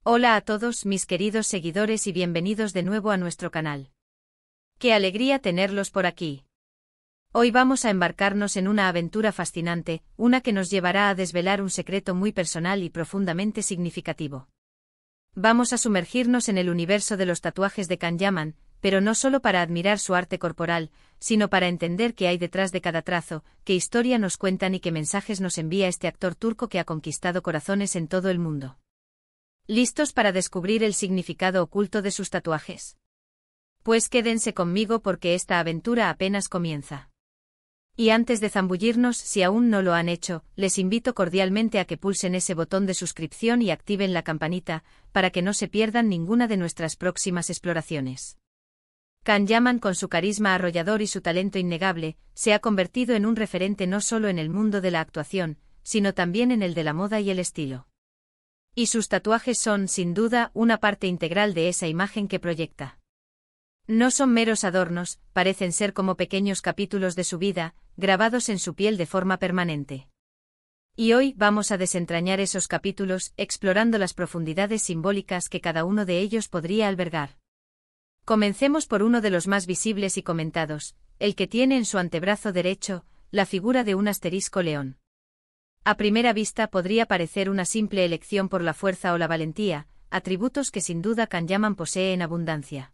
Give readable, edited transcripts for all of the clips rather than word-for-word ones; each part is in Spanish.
Hola a todos mis queridos seguidores y bienvenidos de nuevo a nuestro canal. ¡Qué alegría tenerlos por aquí! Hoy vamos a embarcarnos en una aventura fascinante, una que nos llevará a desvelar un secreto muy personal y profundamente significativo. Vamos a sumergirnos en el universo de los tatuajes de Can Yaman, pero no solo para admirar su arte corporal, sino para entender qué hay detrás de cada trazo, qué historia nos cuentan y qué mensajes nos envía este actor turco que ha conquistado corazones en todo el mundo. ¿Listos para descubrir el significado oculto de sus tatuajes? Pues quédense conmigo porque esta aventura apenas comienza. Y antes de zambullirnos, si aún no lo han hecho, les invito cordialmente a que pulsen ese botón de suscripción y activen la campanita, para que no se pierdan ninguna de nuestras próximas exploraciones. Can Yaman, con su carisma arrollador y su talento innegable, se ha convertido en un referente no solo en el mundo de la actuación, sino también en el de la moda y el estilo. Y sus tatuajes son, sin duda, una parte integral de esa imagen que proyecta. No son meros adornos, parecen ser como pequeños capítulos de su vida, grabados en su piel de forma permanente. Y hoy vamos a desentrañar esos capítulos, explorando las profundidades simbólicas que cada uno de ellos podría albergar. Comencemos por uno de los más visibles y comentados, el que tiene en su antebrazo derecho, la figura de un asterisco león. A primera vista podría parecer una simple elección por la fuerza o la valentía, atributos que sin duda Can Yaman posee en abundancia.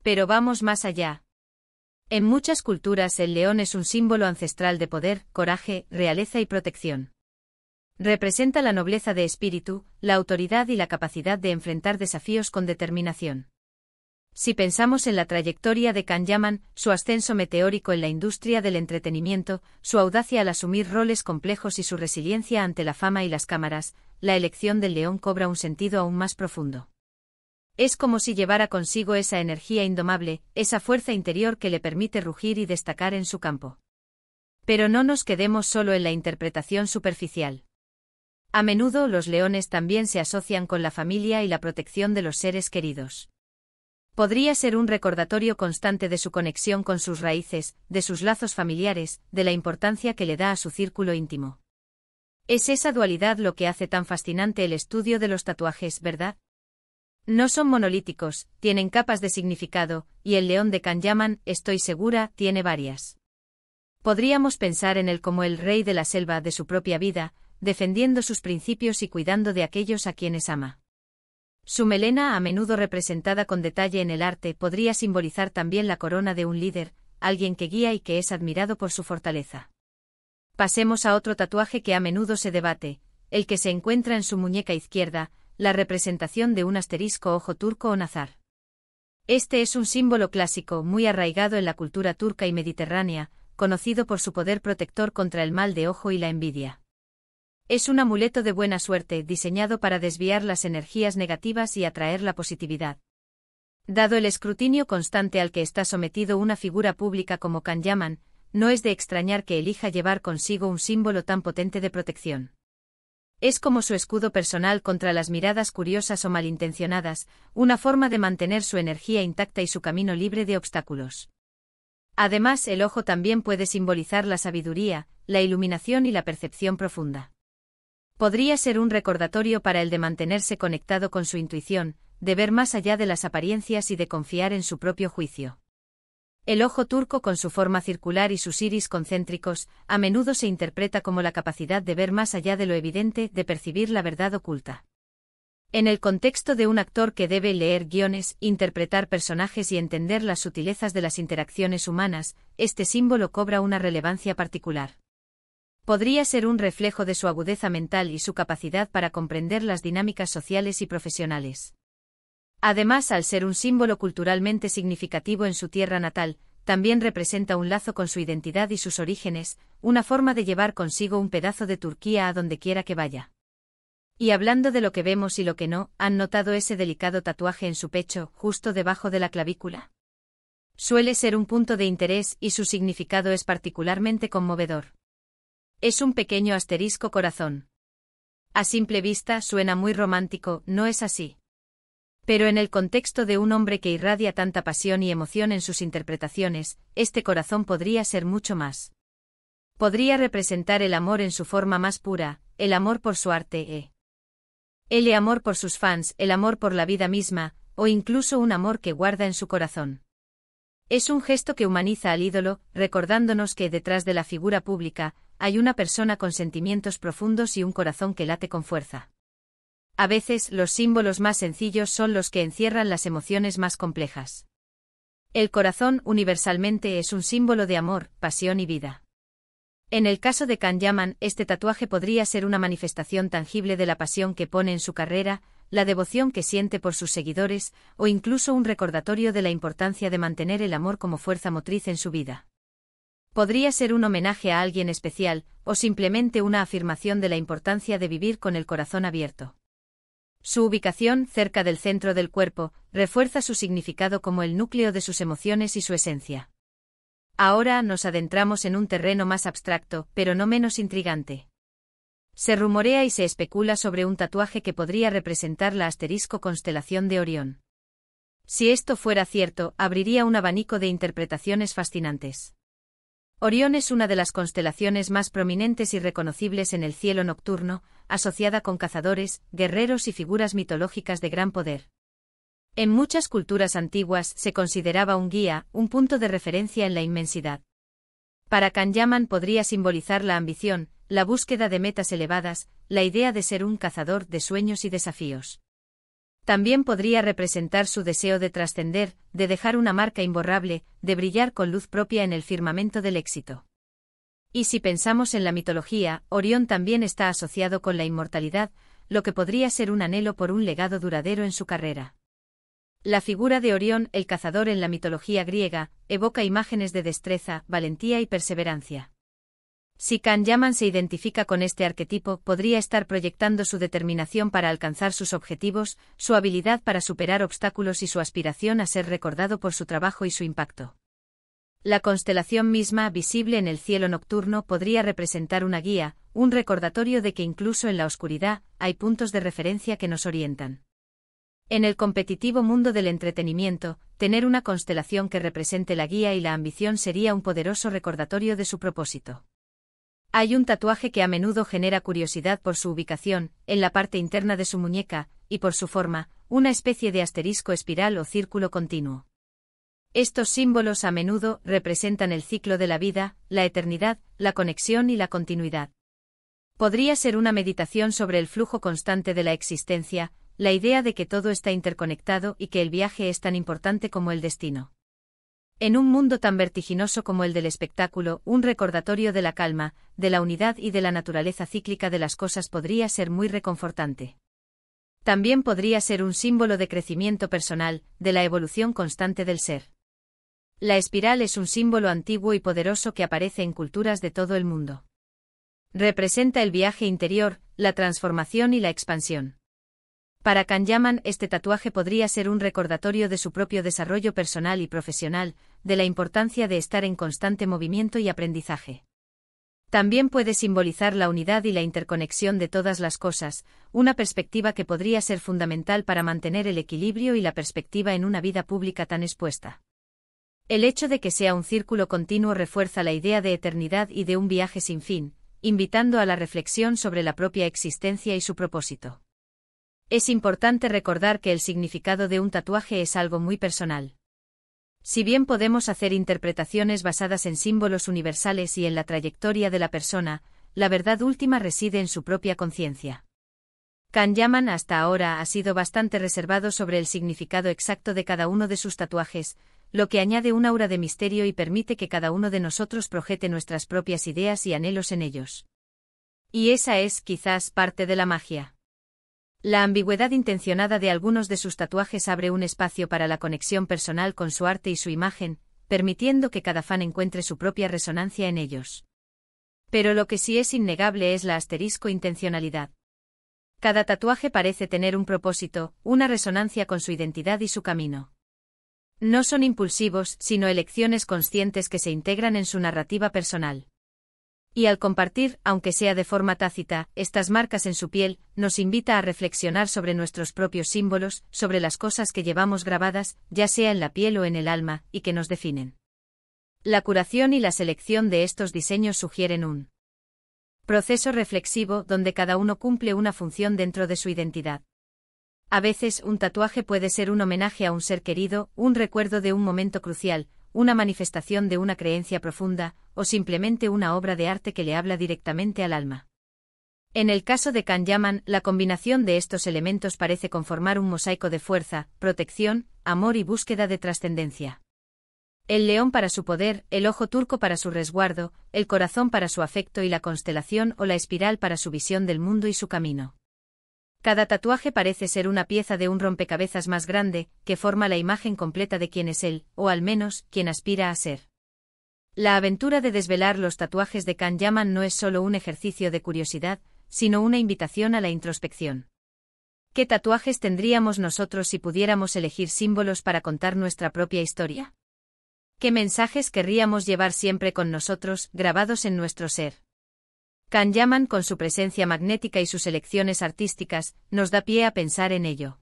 Pero vamos más allá. En muchas culturas el león es un símbolo ancestral de poder, coraje, realeza y protección. Representa la nobleza de espíritu, la autoridad y la capacidad de enfrentar desafíos con determinación. Si pensamos en la trayectoria de Can Yaman, su ascenso meteórico en la industria del entretenimiento, su audacia al asumir roles complejos y su resiliencia ante la fama y las cámaras, la elección del león cobra un sentido aún más profundo. Es como si llevara consigo esa energía indomable, esa fuerza interior que le permite rugir y destacar en su campo. Pero no nos quedemos solo en la interpretación superficial. A menudo los leones también se asocian con la familia y la protección de los seres queridos. Podría ser un recordatorio constante de su conexión con sus raíces, de sus lazos familiares, de la importancia que le da a su círculo íntimo. Es esa dualidad lo que hace tan fascinante el estudio de los tatuajes, ¿verdad? No son monolíticos, tienen capas de significado, y el león de Can Yaman, estoy segura, tiene varias. Podríamos pensar en él como el rey de la selva de su propia vida, defendiendo sus principios y cuidando de aquellos a quienes ama. Su melena, a menudo representada con detalle en el arte, podría simbolizar también la corona de un líder, alguien que guía y que es admirado por su fortaleza. Pasemos a otro tatuaje que a menudo se debate, el que se encuentra en su muñeca izquierda, la representación de un asterisco ojo turco o nazar. Este es un símbolo clásico muy arraigado en la cultura turca y mediterránea, conocido por su poder protector contra el mal de ojo y la envidia. Es un amuleto de buena suerte diseñado para desviar las energías negativas y atraer la positividad. Dado el escrutinio constante al que está sometido una figura pública como Can Yaman, no es de extrañar que elija llevar consigo un símbolo tan potente de protección. Es como su escudo personal contra las miradas curiosas o malintencionadas, una forma de mantener su energía intacta y su camino libre de obstáculos. Además, el ojo también puede simbolizar la sabiduría, la iluminación y la percepción profunda. Podría ser un recordatorio para él de mantenerse conectado con su intuición, de ver más allá de las apariencias y de confiar en su propio juicio. El ojo turco, con su forma circular y sus iris concéntricos, a menudo se interpreta como la capacidad de ver más allá de lo evidente, de percibir la verdad oculta. En el contexto de un actor que debe leer guiones, interpretar personajes y entender las sutilezas de las interacciones humanas, este símbolo cobra una relevancia particular. Podría ser un reflejo de su agudeza mental y su capacidad para comprender las dinámicas sociales y profesionales. Además, al ser un símbolo culturalmente significativo en su tierra natal, también representa un lazo con su identidad y sus orígenes, una forma de llevar consigo un pedazo de Turquía a donde quiera que vaya. Y hablando de lo que vemos y lo que no, ¿han notado ese delicado tatuaje en su pecho, justo debajo de la clavícula? Suele ser un punto de interés y su significado es particularmente conmovedor. Es un pequeño asterisco corazón. A simple vista suena muy romántico, ¿no es así? Pero en el contexto de un hombre que irradia tanta pasión y emoción en sus interpretaciones, este corazón podría ser mucho más. Podría representar el amor en su forma más pura, el amor por su arte El amor por sus fans, el amor por la vida misma, o incluso un amor que guarda en su corazón. Es un gesto que humaniza al ídolo, recordándonos que detrás de la figura pública, hay una persona con sentimientos profundos y un corazón que late con fuerza. A veces, los símbolos más sencillos son los que encierran las emociones más complejas. El corazón, universalmente, es un símbolo de amor, pasión y vida. En el caso de Can Yaman, este tatuaje podría ser una manifestación tangible de la pasión que pone en su carrera, la devoción que siente por sus seguidores, o incluso un recordatorio de la importancia de mantener el amor como fuerza motriz en su vida. Podría ser un homenaje a alguien especial, o simplemente una afirmación de la importancia de vivir con el corazón abierto. Su ubicación, cerca del centro del cuerpo, refuerza su significado como el núcleo de sus emociones y su esencia. Ahora nos adentramos en un terreno más abstracto, pero no menos intrigante. Se rumorea y se especula sobre un tatuaje que podría representar la asterisco constelación de Orión. Si esto fuera cierto, abriría un abanico de interpretaciones fascinantes. Orión es una de las constelaciones más prominentes y reconocibles en el cielo nocturno, asociada con cazadores, guerreros y figuras mitológicas de gran poder. En muchas culturas antiguas se consideraba un guía, un punto de referencia en la inmensidad. Para Can Yaman podría simbolizar la ambición, la búsqueda de metas elevadas, la idea de ser un cazador de sueños y desafíos. También podría representar su deseo de trascender, de dejar una marca imborrable, de brillar con luz propia en el firmamento del éxito. Y si pensamos en la mitología, Orión también está asociado con la inmortalidad, lo que podría ser un anhelo por un legado duradero en su carrera. La figura de Orión, el cazador en la mitología griega, evoca imágenes de destreza, valentía y perseverancia. Si Can Yaman se identifica con este arquetipo, podría estar proyectando su determinación para alcanzar sus objetivos, su habilidad para superar obstáculos y su aspiración a ser recordado por su trabajo y su impacto. La constelación misma, visible en el cielo nocturno, podría representar una guía, un recordatorio de que incluso en la oscuridad, hay puntos de referencia que nos orientan. En el competitivo mundo del entretenimiento, tener una constelación que represente la guía y la ambición sería un poderoso recordatorio de su propósito. Hay un tatuaje que a menudo genera curiosidad por su ubicación, en la parte interna de su muñeca, y por su forma, una especie de asterisco espiral o círculo continuo. Estos símbolos a menudo representan el ciclo de la vida, la eternidad, la conexión y la continuidad. Podría ser una meditación sobre el flujo constante de la existencia, la idea de que todo está interconectado y que el viaje es tan importante como el destino. En un mundo tan vertiginoso como el del espectáculo, un recordatorio de la calma, de la unidad y de la naturaleza cíclica de las cosas podría ser muy reconfortante. También podría ser un símbolo de crecimiento personal, de la evolución constante del ser. La espiral es un símbolo antiguo y poderoso que aparece en culturas de todo el mundo. Representa el viaje interior, la transformación y la expansión. Para Can Yaman, este tatuaje podría ser un recordatorio de su propio desarrollo personal y profesional, de la importancia de estar en constante movimiento y aprendizaje. También puede simbolizar la unidad y la interconexión de todas las cosas, una perspectiva que podría ser fundamental para mantener el equilibrio y la perspectiva en una vida pública tan expuesta. El hecho de que sea un círculo continuo refuerza la idea de eternidad y de un viaje sin fin, invitando a la reflexión sobre la propia existencia y su propósito. Es importante recordar que el significado de un tatuaje es algo muy personal. Si bien podemos hacer interpretaciones basadas en símbolos universales y en la trayectoria de la persona, la verdad última reside en su propia conciencia. Can Yaman hasta ahora ha sido bastante reservado sobre el significado exacto de cada uno de sus tatuajes, lo que añade un aura de misterio y permite que cada uno de nosotros projete nuestras propias ideas y anhelos en ellos. Y esa es, quizás, parte de la magia. La ambigüedad intencionada de algunos de sus tatuajes abre un espacio para la conexión personal con su arte y su imagen, permitiendo que cada fan encuentre su propia resonancia en ellos. Pero lo que sí es innegable es la asterisco intencionalidad. Cada tatuaje parece tener un propósito, una resonancia con su identidad y su camino. No son impulsivos, sino elecciones conscientes que se integran en su narrativa personal. Y al compartir, aunque sea de forma tácita, estas marcas en su piel, nos invita a reflexionar sobre nuestros propios símbolos, sobre las cosas que llevamos grabadas, ya sea en la piel o en el alma, y que nos definen. La curación y la selección de estos diseños sugieren un proceso reflexivo donde cada uno cumple una función dentro de su identidad. A veces, un tatuaje puede ser un homenaje a un ser querido, un recuerdo de un momento crucial, una manifestación de una creencia profunda, o simplemente una obra de arte que le habla directamente al alma. En el caso de Kan-Yaman, la combinación de estos elementos parece conformar un mosaico de fuerza, protección, amor y búsqueda de trascendencia. El león para su poder, el ojo turco para su resguardo, el corazón para su afecto y la constelación o la espiral para su visión del mundo y su camino. Cada tatuaje parece ser una pieza de un rompecabezas más grande, que forma la imagen completa de quién es él, o al menos, quien aspira a ser. La aventura de desvelar los tatuajes de Kan-Yaman no es solo un ejercicio de curiosidad, sino una invitación a la introspección. ¿Qué tatuajes tendríamos nosotros si pudiéramos elegir símbolos para contar nuestra propia historia? ¿Qué mensajes querríamos llevar siempre con nosotros, grabados en nuestro ser? Kan-Yaman, con su presencia magnética y sus elecciones artísticas, nos da pie a pensar en ello.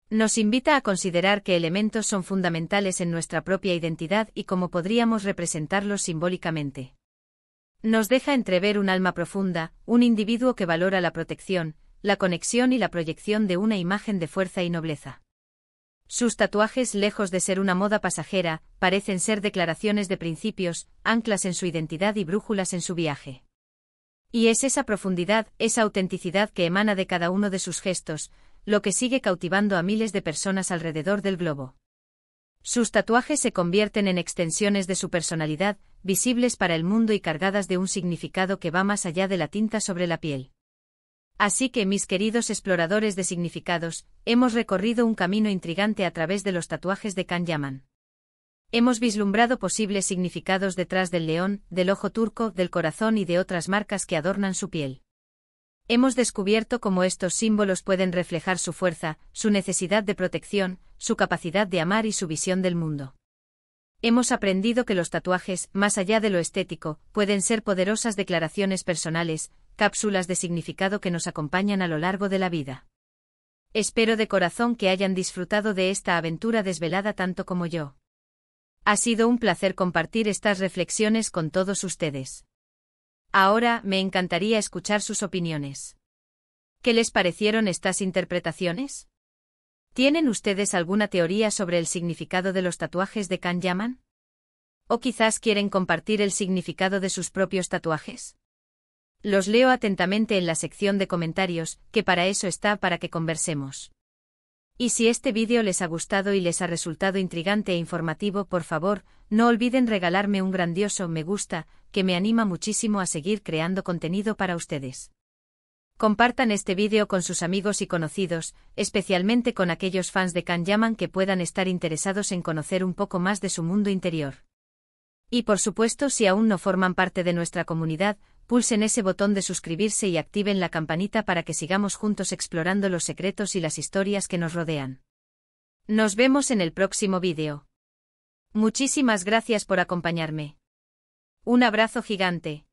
Nos invita a considerar qué elementos son fundamentales en nuestra propia identidad y cómo podríamos representarlos simbólicamente. Nos deja entrever un alma profunda, un individuo que valora la protección, la conexión y la proyección de una imagen de fuerza y nobleza. Sus tatuajes, lejos de ser una moda pasajera, parecen ser declaraciones de principios, anclas en su identidad y brújulas en su viaje. Y es esa profundidad, esa autenticidad que emana de cada uno de sus gestos, lo que sigue cautivando a miles de personas alrededor del globo. Sus tatuajes se convierten en extensiones de su personalidad, visibles para el mundo y cargadas de un significado que va más allá de la tinta sobre la piel. Así que, mis queridos exploradores de significados, hemos recorrido un camino intrigante a través de los tatuajes de Kan-Yaman. Hemos vislumbrado posibles significados detrás del león, del ojo turco, del corazón y de otras marcas que adornan su piel. Hemos descubierto cómo estos símbolos pueden reflejar su fuerza, su necesidad de protección, su capacidad de amar y su visión del mundo. Hemos aprendido que los tatuajes, más allá de lo estético, pueden ser poderosas declaraciones personales, cápsulas de significado que nos acompañan a lo largo de la vida. Espero de corazón que hayan disfrutado de esta aventura desvelada tanto como yo. Ha sido un placer compartir estas reflexiones con todos ustedes. Ahora, me encantaría escuchar sus opiniones. ¿Qué les parecieron estas interpretaciones? ¿Tienen ustedes alguna teoría sobre el significado de los tatuajes de Kan-Yaman? ¿O quizás quieren compartir el significado de sus propios tatuajes? Los leo atentamente en la sección de comentarios, que para eso está, para que conversemos. Y si este vídeo les ha gustado y les ha resultado intrigante e informativo, por favor, no olviden regalarme un grandioso me gusta, que me anima muchísimo a seguir creando contenido para ustedes. Compartan este vídeo con sus amigos y conocidos, especialmente con aquellos fans de Kan-Yaman que puedan estar interesados en conocer un poco más de su mundo interior. Y por supuesto, si aún no forman parte de nuestra comunidad, pulsen ese botón de suscribirse y activen la campanita para que sigamos juntos explorando los secretos y las historias que nos rodean. Nos vemos en el próximo vídeo. Muchísimas gracias por acompañarme. Un abrazo gigante.